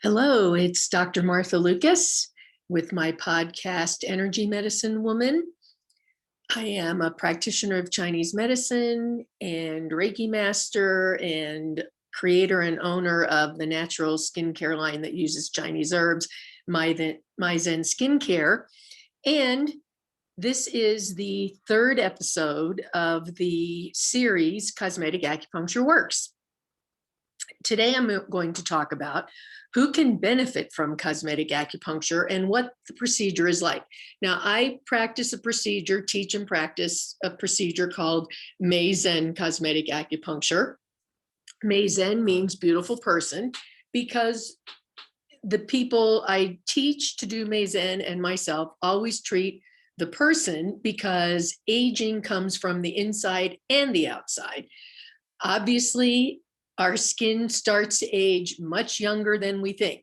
Hello, it's Dr. Martha Lucas with my podcast, Energy Medicine Woman. I am a practitioner of Chinese medicine and Reiki master and creator and owner of the natural skincare line that uses Chinese herbs, My Zen Skincare. And this is the third episode of the series, Cosmetic Acupuncture Works. Today, I'm going to talk about who can benefit from cosmetic acupuncture and what the procedure is like. Now, I practice a procedure, teach and practice a procedure called Zen Cosmetic Acupuncture. Zen means beautiful person because the people I teach to do Zen and myself always treat the person because aging comes from the inside and the outside. Obviously, our skin starts to age much younger than we think.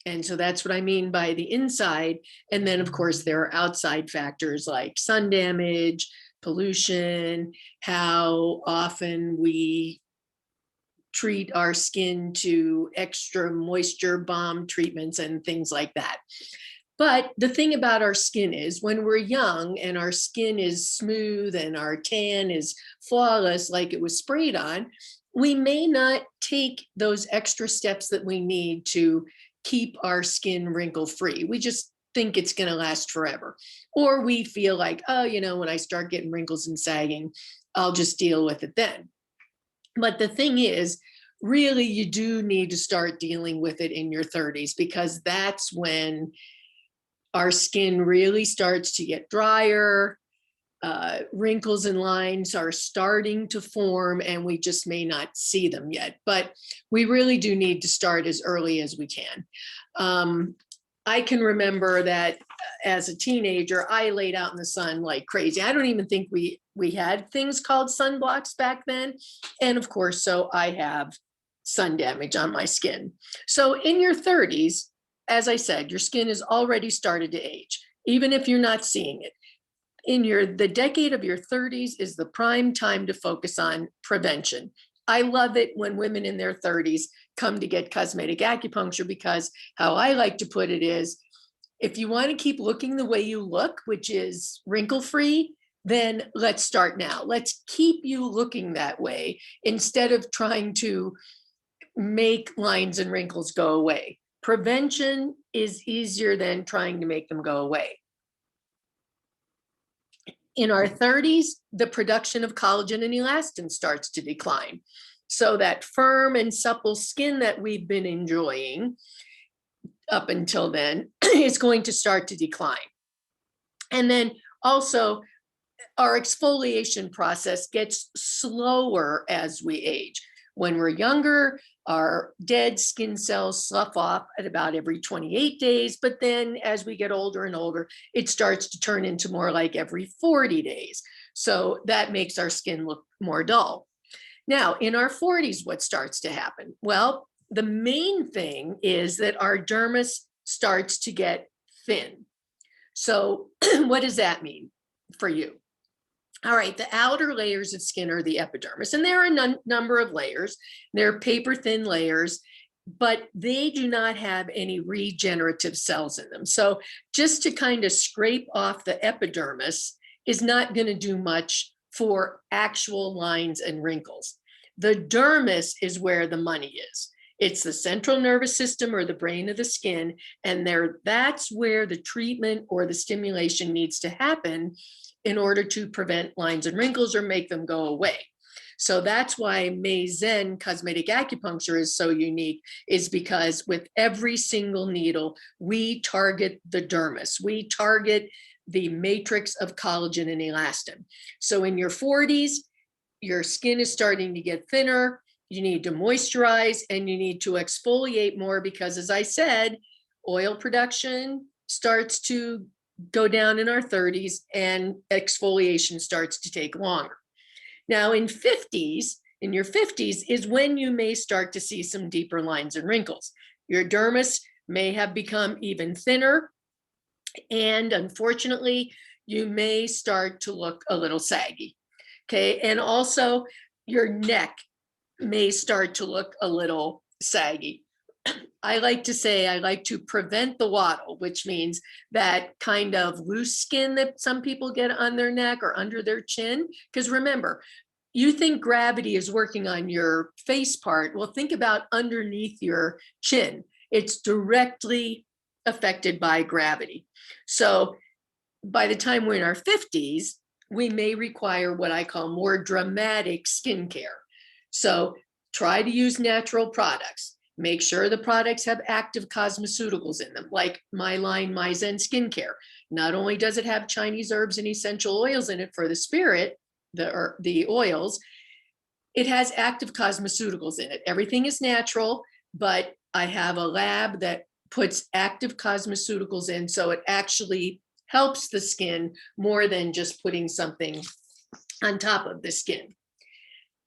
And so that's what I mean by the inside. And then, of course, there are outside factors like sun damage, pollution, how often we treat our skin to extra moisture bomb treatments and things like that. But the thing about our skin is when we're young and our skin is smooth and our tan is flawless, like it was sprayed on, we may not take those extra steps that we need to keep our skin wrinkle free. We just think it's going to last forever. Or we feel like, oh, when I start getting wrinkles and sagging, I'll just deal with it then. But the thing is, really, you do need to start dealing with it in your 30s because that's when our skin really starts to get drier. Wrinkles and lines are starting to form and we just may not see them yet, but we really do need to start as early as we can. I can remember that as a teenager, I laid out in the sun like crazy. I don't even think we had things called sunblocks back then. And of course, so I have sun damage on my skin. So in your 30s, as I said, your skin has already started to age, even if you're not seeing it. The decade of your 30s is the prime time to focus on prevention. I love it when women in their 30s come to get cosmetic acupuncture because how I like to put it is, if you want to keep looking the way you look, which is wrinkle-free, then let's start now. Let's keep you looking that way instead of trying to make lines and wrinkles go away. Prevention is easier than trying to make them go away. In our 30s, the production of collagen and elastin starts to decline. So that firm and supple skin that we've been enjoying up until then is going to start to decline. And then also, our exfoliation process gets slower as we age. When we're younger, our dead skin cells slough off at about every 28 days. But then as we get older and older, it starts to turn into more like every 40 days. So that makes our skin look more dull. Now, in our 40s, what starts to happen? Well, the main thing is that our dermis starts to get thin. So what does that mean for you? All right, the outer layers of skin are the epidermis, and there are a number of layers. They're paper-thin layers, but they do not have any regenerative cells in them. So just to kind of scrape off the epidermis is not going to do much for actual lines and wrinkles. The dermis is where the money is. It's the central nervous system or the brain of the skin, and that's where the treatment or the stimulation needs to happen in order to prevent lines and wrinkles or make them go away. So that's why Zen Cosmetic Acupuncture is so unique, is because with every single needle, we target the dermis. We target the matrix of collagen and elastin. So in your 40s, your skin is starting to get thinner, you need to moisturize and you need to exfoliate more because, as I said, oil production starts to go down in our 30s and exfoliation starts to take longer. Now in your 50s is when you may start to see some deeper lines and wrinkles. Your dermis may have become even thinner, and unfortunately, you may start to look a little saggy. Okay, and also your neck may start to look a little saggy. I like to say I like to prevent the waddle, which means that kind of loose skin that some people get on their neck or under their chin. Because remember, you think gravity is working on your face part. Well, think about underneath your chin. It's directly affected by gravity. So by the time we're in our 50s, we may require what I call more dramatic skincare. So try to use natural products. Make sure the products have active cosmeceuticals in them, like my line, My Zen Skincare. Not only does it have Chinese herbs and essential oils in it for the spirit, the oils, it has active cosmeceuticals in it. Everything is natural, but I have a lab that puts active cosmeceuticals in, so it actually helps the skin more than just putting something on top of the skin.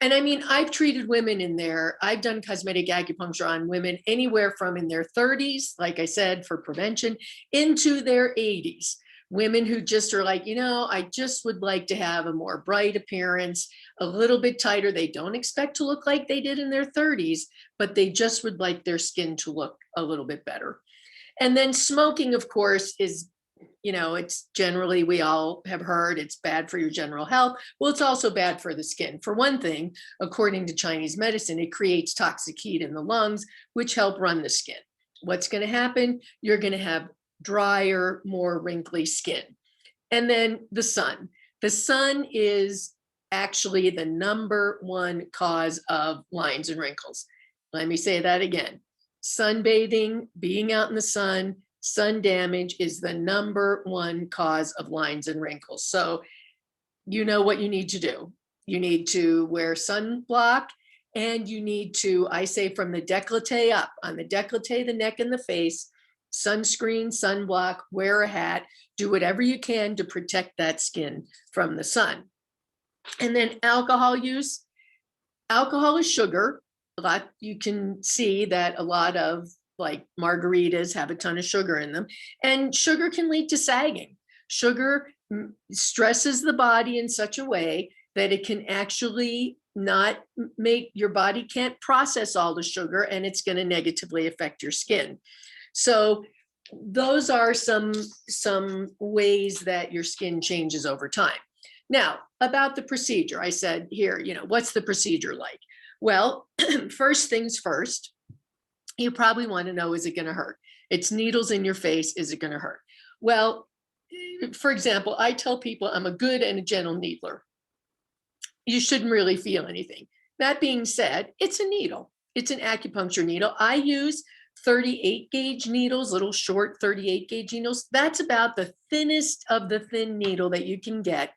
And I mean, I've treated women in there. I've done cosmetic acupuncture on women anywhere from in their 30s, like I said, for prevention, into their 80s. Women who just are like, I just would like to have a more bright appearance, a little bit tighter. They don't expect to look like they did in their 30s, but they just would like their skin to look a little bit better. And then smoking, of course, is, it's generally, we all have heard it's bad for your general health. Well, it's also bad for the skin. For one thing, according to Chinese medicine, it creates toxic heat in the lungs, which help run the skin. What's going to happen? You're going to have drier, more wrinkly skin. And then the sun. The sun is actually the #1 cause of lines and wrinkles. Let me say that again. Sunbathing, being out in the sun damage is the #1 cause of lines and wrinkles. So you know what you need to do. You need to wear sunblock, and you need to, I say, from the décolleté up, on the décolleté, the neck and the face, sunscreen, sunblock, wear a hat, do whatever you can to protect that skin from the sun. And then alcohol use. Alcohol is sugar. You can see that a lot of like margaritas have a ton of sugar in them, and sugar can lead to sagging. Sugar stresses the body in such a way that it can actually not make, your body can't process all the sugar, and it's going to negatively affect your skin. So those are some ways that your skin changes over time. Now, about the procedure, I said here, what's the procedure like? Well, first things first, you probably want to know, is it going to hurt? It's needles in your face. Is it going to hurt? Well, for example, I tell people I'm a good and a gentle needler. You shouldn't really feel anything. That being said, it's a needle. It's an acupuncture needle. I use 38 gauge needles, little short 38 gauge needles. That's about the thinnest of the thin needle that you can get.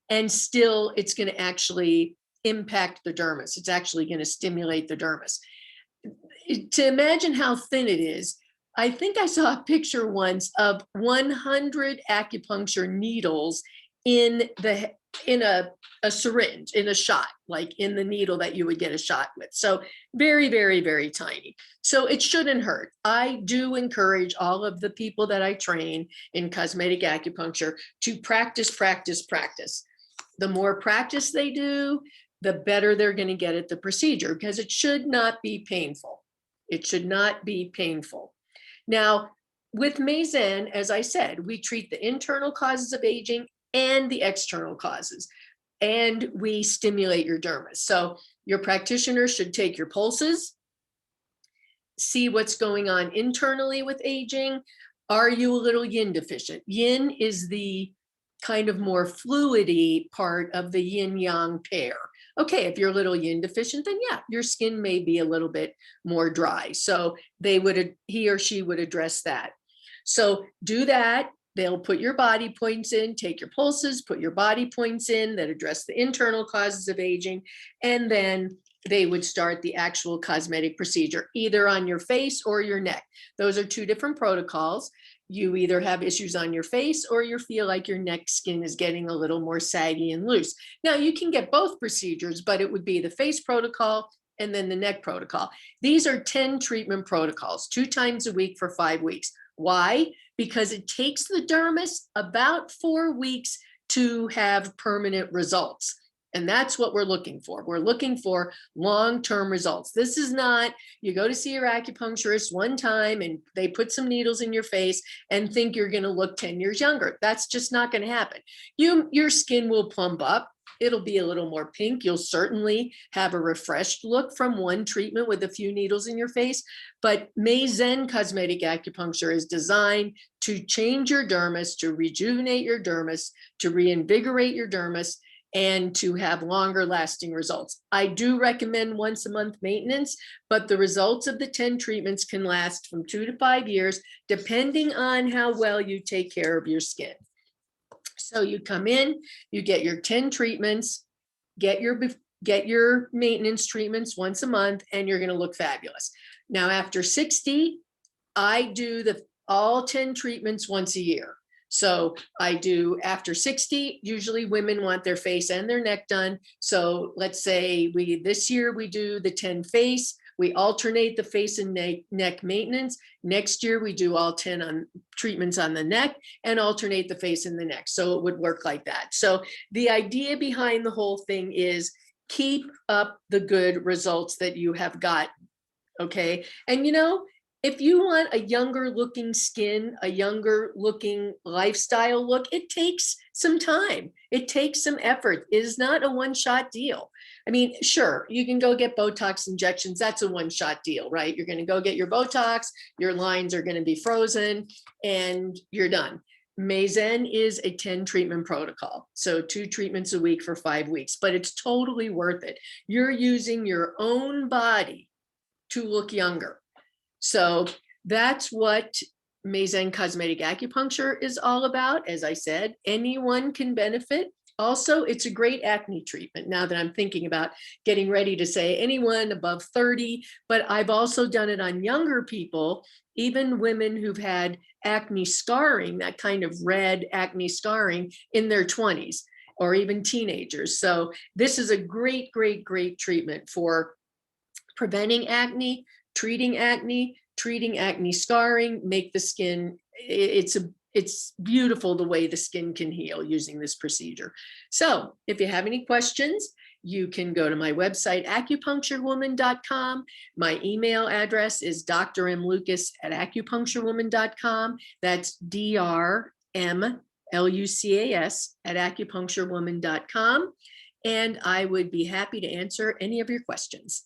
And still, it's going to actually impact the dermis. It's actually going to stimulate the dermis. To imagine how thin it is, I think I saw a picture once of 100 acupuncture needles in a syringe, in a shot, like in the needle that you would get a shot with. So very, very, very tiny. So it shouldn't hurt. I do encourage all of the people that I train in cosmetic acupuncture to practice, practice, practice. The more practice they do, the better they're going to get at the procedure, because it should not be painful. It should not be painful. Now, with Zen, as I said, we treat the internal causes of aging and the external causes, and we stimulate your dermis. So your practitioner should take your pulses, see what's going on internally with aging. Are you a little yin deficient? Yin is the kind of more fluidy part of the yin yang pair. Okay, if you're a little yin deficient, then yeah, your skin may be a little bit more dry. So he or she would address that. So do that. They'll put your body points in, take your pulses, put your body points in that address the internal causes of aging, and then they would start the actual cosmetic procedure, either on your face or your neck. Those are two different protocols. You either have issues on your face or you feel like your neck skin is getting a little more saggy and loose. Now, you can get both procedures, but it would be the face protocol and then the neck protocol. These are 10 treatment protocols, 2 times a week for 5 weeks. Why? Because it takes the dermis about 4 weeks to have permanent results. And that's what we're looking for. We're looking for long-term results. This is not, you go to see your acupuncturist one time and they put some needles in your face and think you're going to look 10 years younger. That's just not going to happen. Your skin will plump up. It'll be a little more pink. You'll certainly have a refreshed look from one treatment with a few needles in your face. But Zen Cosmetic Acupuncture is designed to change your dermis, to rejuvenate your dermis, to reinvigorate your dermis, and to have longer lasting results. I do recommend once a month maintenance, but the results of the 10 treatments can last from 2 to 5 years, depending on how well you take care of your skin. So you come in, you get your 10 treatments, get your maintenance treatments once a month, and you're going to look fabulous. Now, after 60, I do all 10 treatments once a year. So I do after 60, usually women want their face and their neck done. So let's say this year we do the 10 face, we alternate the face and neck maintenance. Next year we do all 10 treatments on the neck and alternate the face and the neck. So it would work like that. So the idea behind the whole thing is keep up the good results that you have got. Okay. And if you want a younger looking skin, a younger looking lifestyle look, it takes some time. It takes some effort. It is not a one-shot deal. I mean, sure, you can go get Botox injections. That's a one-shot deal, right? You're going to go get your Botox, your lines are going to be frozen, and you're done. Zen is a 10 treatment protocol. So 2 treatments a week for 5 weeks, but it's totally worth it. You're using your own body to look younger. So that's what Zen Cosmetic Acupuncture is all about. As I said, anyone can benefit. Also, it's a great acne treatment. Now that I'm thinking about getting ready to say anyone above 30, but I've also done it on younger people, even women who've had acne scarring, that kind of red acne scarring in their 20s, or even teenagers. So this is a great, great, great treatment for preventing acne, treating acne scarring, make the skin, it's beautiful the way the skin can heal using this procedure. So if you have any questions, you can go to my website, acupuncturewoman.com. My email address is drmlucas@acupuncturewoman.com. That's drmlucas@acupuncturewoman.com. And I would be happy to answer any of your questions.